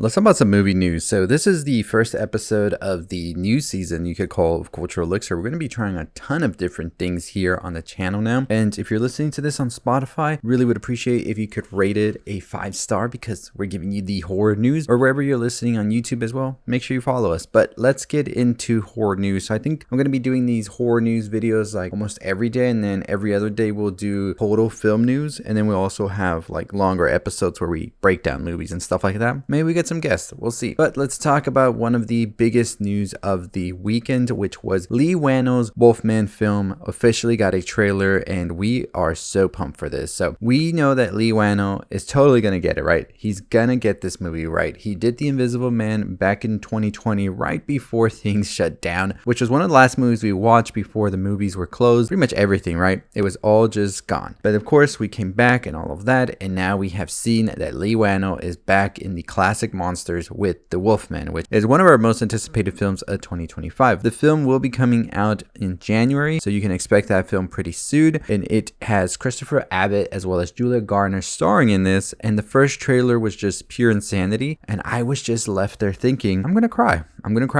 Let's talk about some movie news. So this is the first episode of the new season you could call of Cultural Elixir. We're going to be trying a ton of different things here on the channel now. And if you're listening to this on Spotify, really would appreciate if you could rate it a 5-star because we're giving you the horror news, or wherever you're listening on YouTube as well. Make sure you follow us. But let's get into horror news. So I think I'm going to be doing these horror news videos like almost every day, and then every other day we'll do total film news. And then we'll also have like longer episodes where we break down movies and stuff like that. Maybe we get some guests, we'll see. But let's talk about one of the biggest news of the weekend, which was Leigh Whannell's Wolfman film officially got a trailer, and we are so pumped for this. So we know that Leigh Whannell is totally gonna get it right. He's gonna get this movie right. He did The Invisible Man back in 2020, right before things shut down, which was one of the last movies we watched before the movies were closed. Pretty much everything, right? It was all just gone. But of course we came back and all of that, and now we have seen that Leigh Whannell is back in the classic monsters with The Wolfman, which is one of our most anticipated films of 2025. The film will be coming out in January, so you can expect that film pretty soon, and it has Christopher Abbott as well as Julia Garner starring in this, and the first trailer was just pure insanity, and I was just left there thinking, I'm gonna cry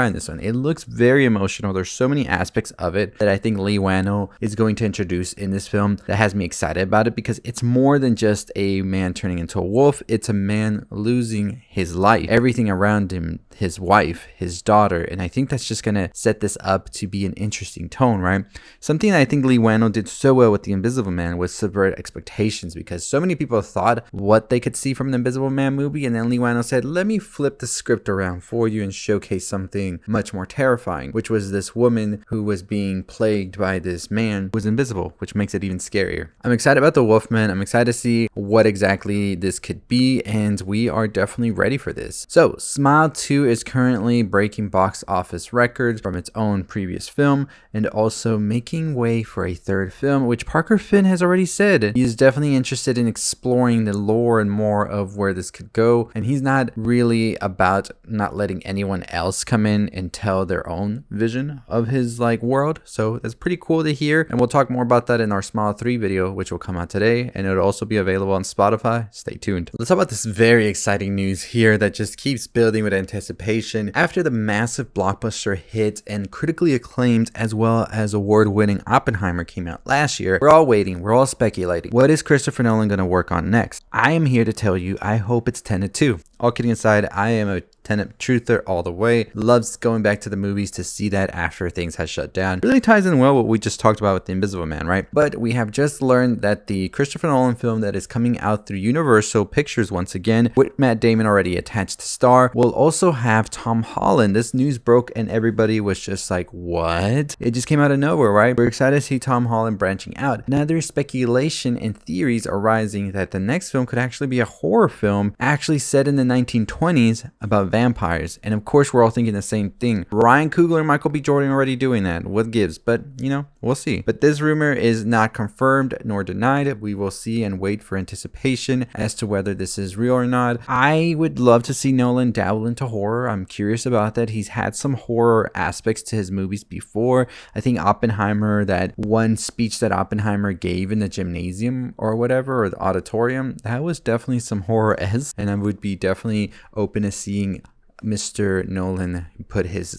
in this one. It looks very emotional. There's so many aspects of it that I think Leigh Whannell is going to introduce in this film that has me excited about it, because it's more than just a man turning into a wolf. It's a man losing his life, everything around him, his wife, his daughter, and I think that's just gonna set this up to be an interesting tone, right? Something that I think Leigh Whannell did so well with The Invisible Man was subvert expectations, because so many people thought what they could see from the Invisible Man movie, and then Leigh Whannell said, let me flip the script around for you and showcase something much more terrifying, which was this woman who was being plagued by this man who was invisible, which makes it even scarier. I'm excited about The Wolfman. I'm excited to see what exactly this could be, and we are definitely ready for this. So Smile 2 is currently breaking box office records from its own previous film, and also making way for a third film, which Parker Finn has already said he is definitely interested in exploring the lore and more of where this could go, and he's not really about not letting anyone else come in and tell their own vision of his world. So that's pretty cool to hear, and we'll talk more about that in our Smile 3 video, which will come out today, and it'll also be available on Spotify. Stay tuned. Let's talk about this very exciting news here that just keeps building with anticipation. After the massive blockbuster hit and critically acclaimed as well as award-winning Oppenheimer came out last year, we're all waiting, we're all speculating. What is Christopher Nolan going to work on next? I am here to tell you, I hope it's Tenet 2. All kidding aside, I am a Tenet truther all the way. Loves going back to the movies to see that after things has shut down. Really ties in well what we just talked about with The Invisible Man, right? But we have just learned that the Christopher Nolan film that is coming out through Universal Pictures once again, with Matt Damon already attached to star, will also have Tom Holland. This news broke and everybody was just like, what? It just came out of nowhere, right? We're excited to see Tom Holland branching out. Now there's speculation and theories arising that the next film could actually be a horror film, actually set in the 1920s about vampires. And of course we're all thinking the same thing. Ryan Coogler and Michael B. Jordan already doing that. What gives? But you know, we'll see. But this rumor is not confirmed nor denied. We will see and wait for anticipation as to whether this is real or not. I would love to see Nolan dabble into horror. I'm curious about that. He's had some horror aspects to his movies before. I think Oppenheimer, that one speech that Oppenheimer gave in the gymnasium or whatever, or the auditorium, that was definitely some horror-esque, and I would be definitely open to seeing Mr. Nolan put his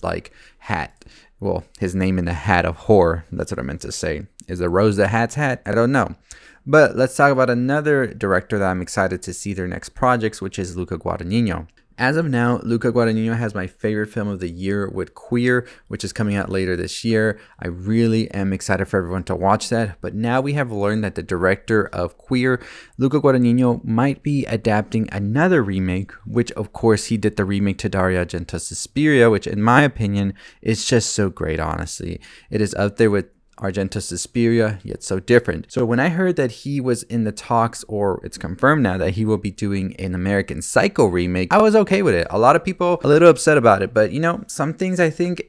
hat, well, his name in the hat of horror. That's what I meant to say. Is a Rose the Hat's hat? I don't know. But let's talk about another director that I'm excited to see their next projects, which is Luca Guadagnino. As of now, Luca Guadagnino has my favorite film of the year with Queer, which is coming out later this year. I really am excited for everyone to watch that. But now we have learned that the director of Queer, Luca Guadagnino, might be adapting another remake, which of course he did the remake to Dario Argento's Suspiria, which in my opinion is just so great, honestly. It is up there with Argento's Suspiria, yet so different. So when I heard that he was in the talks, or it's confirmed now that he will be doing an American Psycho remake, I was okay with it. A lot of people a little upset about it, but you know, some things I think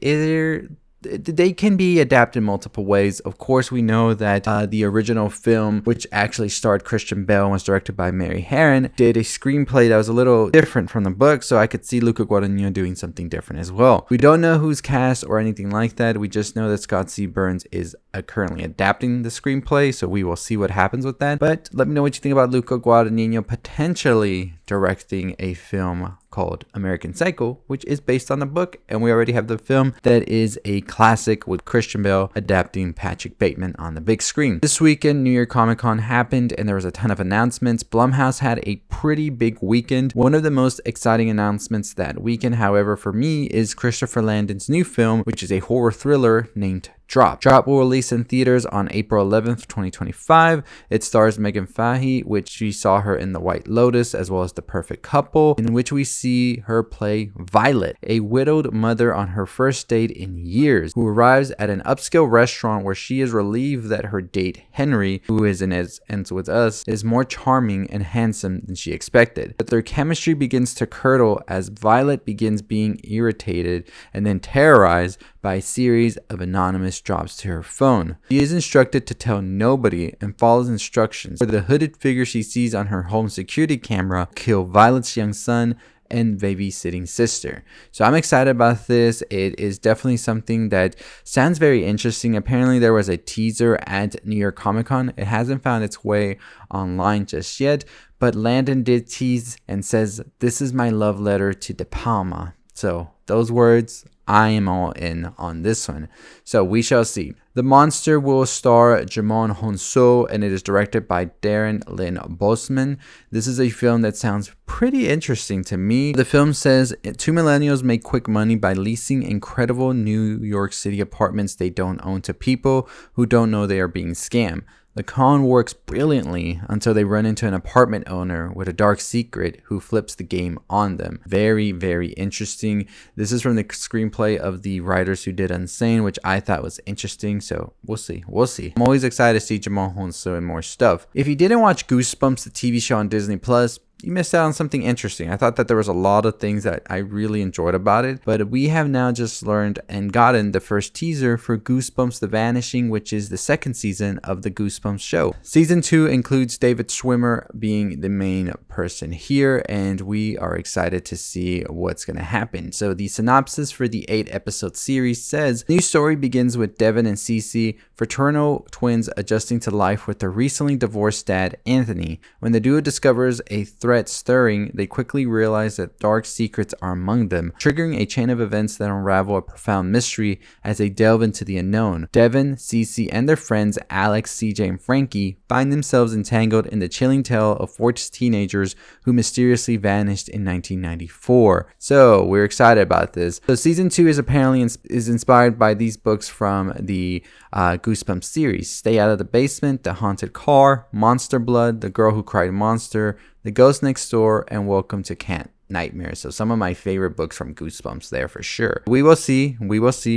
they can be adapted multiple ways. Of course, we know that the original film, which actually starred Christian Bale and was directed by Mary Harron, did a screenplay that was a little different from the book, so I could see Luca Guadagnino doing something different as well. We don't know who's cast or anything like that. We just know that Scott C. Burns is currently adapting the screenplay, so we will see what happens with that. But let me know what you think about Luca Guadagnino potentially directing a film called American Psycho, which is based on the book, and we already have the film that is a classic with Christian Bale adapting Patrick Bateman on the big screen. This weekend, New York Comic Con happened and there was a ton of announcements. Blumhouse had a pretty big weekend. One of the most exciting announcements that weekend, however, for me, is Christopher Landon's new film, which is a horror thriller named Drop. Drop will release in theaters on April 11th, 2025. It stars Megan Fahey, which we saw her in The White Lotus, as well as The Perfect Couple, in which we see her play Violet, a widowed mother on her first date in years, who arrives at an upscale restaurant where she is relieved that her date Henry, who is in Ends With Us, is more charming and handsome than she expected. But their chemistry begins to curdle as Violet begins being irritated and then terrorized by a series of anonymous drops to her phone. She is instructed to tell nobody and follows instructions for the hooded figure she sees on her home security camera kill Violet's young son and babysitting sister. So I'm excited about this. It is definitely something that sounds very interesting. Apparently there was a teaser at New York Comic Con. It hasn't found its way online just yet, but Landon did tease and says, "This is my love letter to De Palma." So those words, I am all in on this one. So we shall see. The Monster will star Jamon Honso, and it is directed by Darren Lynn Bousman. This is a film that sounds pretty interesting to me. The film says two millennials make quick money by leasing incredible New York City apartments they don't own to people who don't know they are being scammed. The con works brilliantly until they run into an apartment owner with a dark secret who flips the game on them. Very, very interesting. This is from the screenplay of the writers who did Unsane, which I thought was interesting. So we'll see. We'll see. I'm always excited to see Jamon Honso and more stuff. If you didn't watch Goosebumps, the TV show on Disney Plus, you missed out on something interesting. I thought that there was a lot of things that I really enjoyed about it, but we have now just learned and gotten the first teaser for Goosebumps The Vanishing, which is the second season of the Goosebumps show. Season 2 includes David Schwimmer being the main person here, and we are excited to see what's going to happen. So the synopsis for the 8-episode series says, new story begins with Devin and Cece, fraternal twins adjusting to life with their recently divorced dad, Anthony. When the duo discovers a threat stirring, they quickly realize that dark secrets are among them, triggering a chain of events that unravel a profound mystery as they delve into the unknown. Devin, Cece, and their friends Alex, CJ, and Frankie find themselves entangled in the chilling tale of 4 teenagers who mysteriously vanished in 1994. So we're excited about this. So season 2 is apparently inspired by these books from the Goosebumps series: Stay Out of the Basement, The Haunted Car, Monster Blood, The Girl Who Cried Monster, The Ghost Next Door, and Welcome to Camp Nightmare. So some of my favorite books from Goosebumps there for sure. We will see,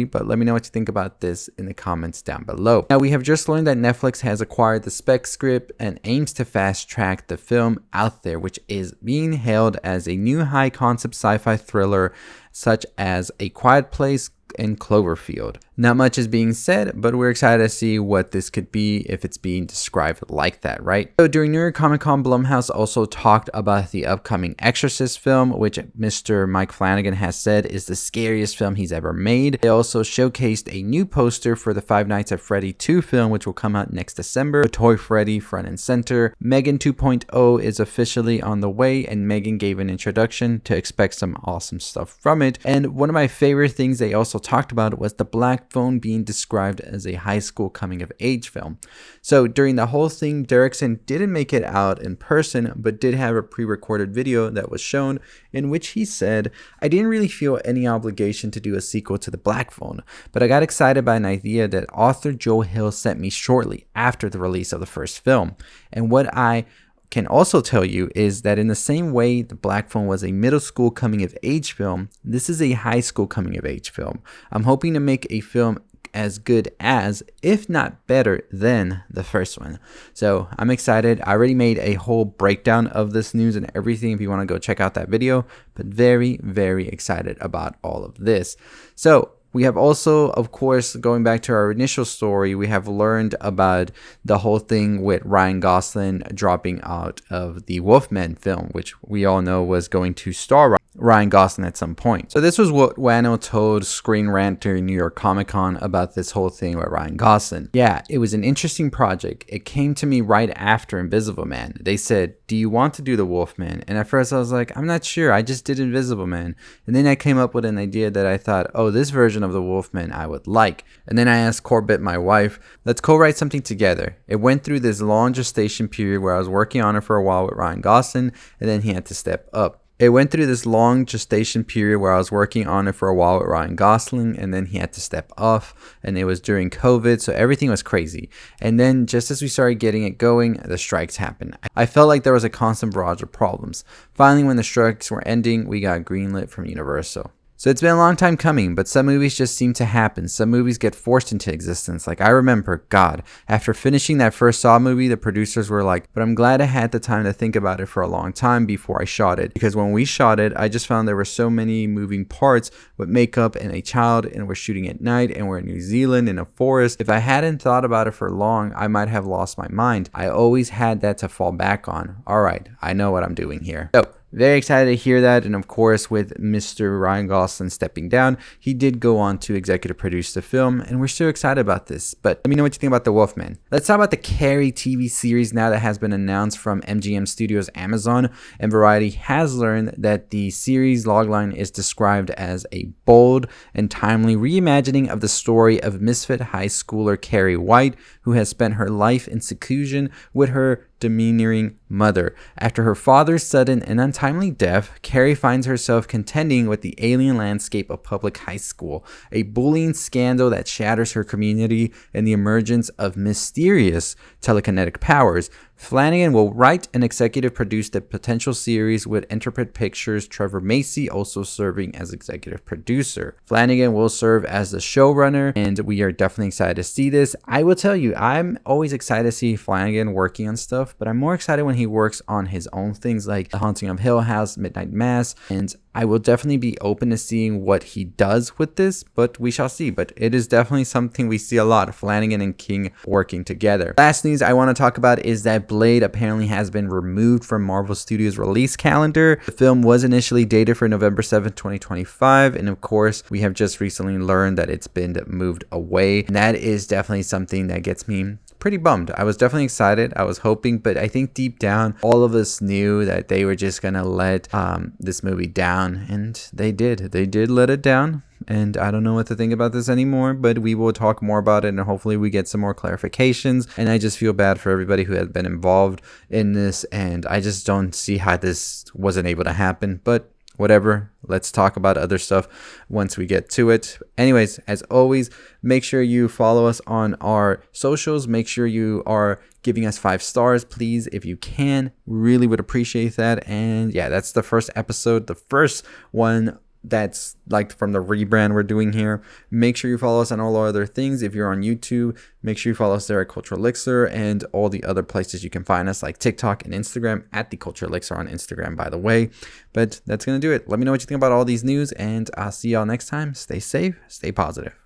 but let me know what you think about this in the comments down below. Now, we have just learned that Netflix has acquired the spec script and aims to fast track the film out there, which is being hailed as a new high concept sci-fi thriller such as A Quiet Place and Cloverfield. Not much is being said, but we're excited to see what this could be if it's being described like that, right? So during New York Comic Con, Blumhouse also talked about the upcoming Exorcist film, which Mr. Mike Flanagan has said is the scariest film he's ever made. They also showcased a new poster for the Five Nights at Freddy 2 film, which will come out next December. The Toy Freddy front and center. Megan 2.0 is officially on the way, and Megan gave an introduction to expect some awesome stuff from it. And one of my favorite things they also talked about was the Black Phone being described as a high school coming of age film. So during the whole thing, Derrickson didn't make it out in person, but did have a pre-recorded video that was shown in which he said, I didn't really feel any obligation to do a sequel to the Black Phone, but I got excited by an idea that author Joe Hill sent me shortly after the release of the first film. And what I can also tell you is that in the same way the Black Phone was a middle school coming of age film, this is a high school coming of age film. I'm hoping to make a film as good as, if not better than, the first one. So I'm excited. I already made a whole breakdown of this news and everything if you want to go check out that video, but very, very excited about all of this. So we have also, of course, going back to our initial story, we have learned about the whole thing with Ryan Gosling dropping out of the Wolfman film, which we all know was going to star Ryan Gosling at some point. So this was what Wano told Screen Rant during New York Comic Con about this whole thing with Ryan Gosling. Yeah, it was an interesting project. It came to me right after Invisible Man. They said, do you want to do the Wolfman? And at first I was like, I'm not sure. I just did Invisible Man. And then I came up with an idea that I thought, oh, this version of the Wolfman I would like. And then I asked Corbett, my wife, let's co-write something together. It went through this long gestation period where I was working on it for a while with Ryan Gosling, and then he had to step up. And then he had to step off, and it was during COVID, so everything was crazy. And then just as we started getting it going, the strikes happened. I felt like there was a constant barrage of problems. Finally, when the strikes were ending, we got greenlit from Universal. So it's been a long time coming, but some movies just seem to happen. Some movies get forced into existence. Like I remember, God, after finishing that first Saw movie, the producers were like, but I'm glad I had the time to think about it for a long time before I shot it. Because when we shot it, I just found there were so many moving parts with makeup and a child, and we're shooting at night, and we're in New Zealand in a forest. If I hadn't thought about it for long, I might have lost my mind. I always had that to fall back on. All right, I know what I'm doing here. So very excited to hear that. And of course, with Mr. Ryan Gosling stepping down, he did go on to executive produce the film, and we're so excited about this. But let me know what you think about The Wolfman. Let's talk about the CARRIE TV series now that has been announced from MGM Studios Amazon, and Variety has learned that the series logline is described as a bold and timely reimagining of the story of misfit high schooler CARRIE White, who has spent her life in seclusion with her demeaning mother. After her father's sudden and untimely death, CARRIE finds herself contending with the alien landscape of public high school, a bullying scandal that shatters her community, and the emergence of mysterious telekinetic powers. Flanagan will write and executive produce the potential series, with Interpret Pictures' Trevor Macy also serving as executive producer. Flanagan will serve as the showrunner, and we are definitely excited to see this. I will tell you, I'm always excited to see Flanagan working on stuff, but I'm more excited when he works on his own things like The Haunting of Hill House, Midnight Mass, and I will definitely be open to seeing what he does with this, but we shall see. But it is definitely something we see a lot, Flanagan and King working together. Last news I want to talk about is that Blade apparently has been removed from Marvel Studios' release calendar. The film was initially dated for November 7th, 2025, and of course, we have just recently learned that it's been moved away. And that is definitely something that gets me pretty bummed. I was definitely excited. I was hoping, but I think deep down, all of us knew that they were just gonna let this movie down, and they did. They did let it down. And I don't know what to think about this anymore, but we will talk more about it, and hopefully we get some more clarifications. And I just feel bad for everybody who has been involved in this, and I just don't see how this wasn't able to happen, but whatever. Let's talk about other stuff once we get to it. Anyways, as always, make sure you follow us on our socials. Make sure you are giving us 5 stars, please, if you can. Really would appreciate that. And yeah, that's the first episode, the first one that's like from the rebrand we're doing here. Make sure you follow us on all our other things. If you're on YouTube, make sure you follow us there at Cultural Elixir, and all the other places you can find us like TikTok and Instagram at the Cultural Elixir on Instagram, by the way. But that's gonna do it. Let me know what you think about all these news, and I'll see y'all next time. Stay safe, stay positive.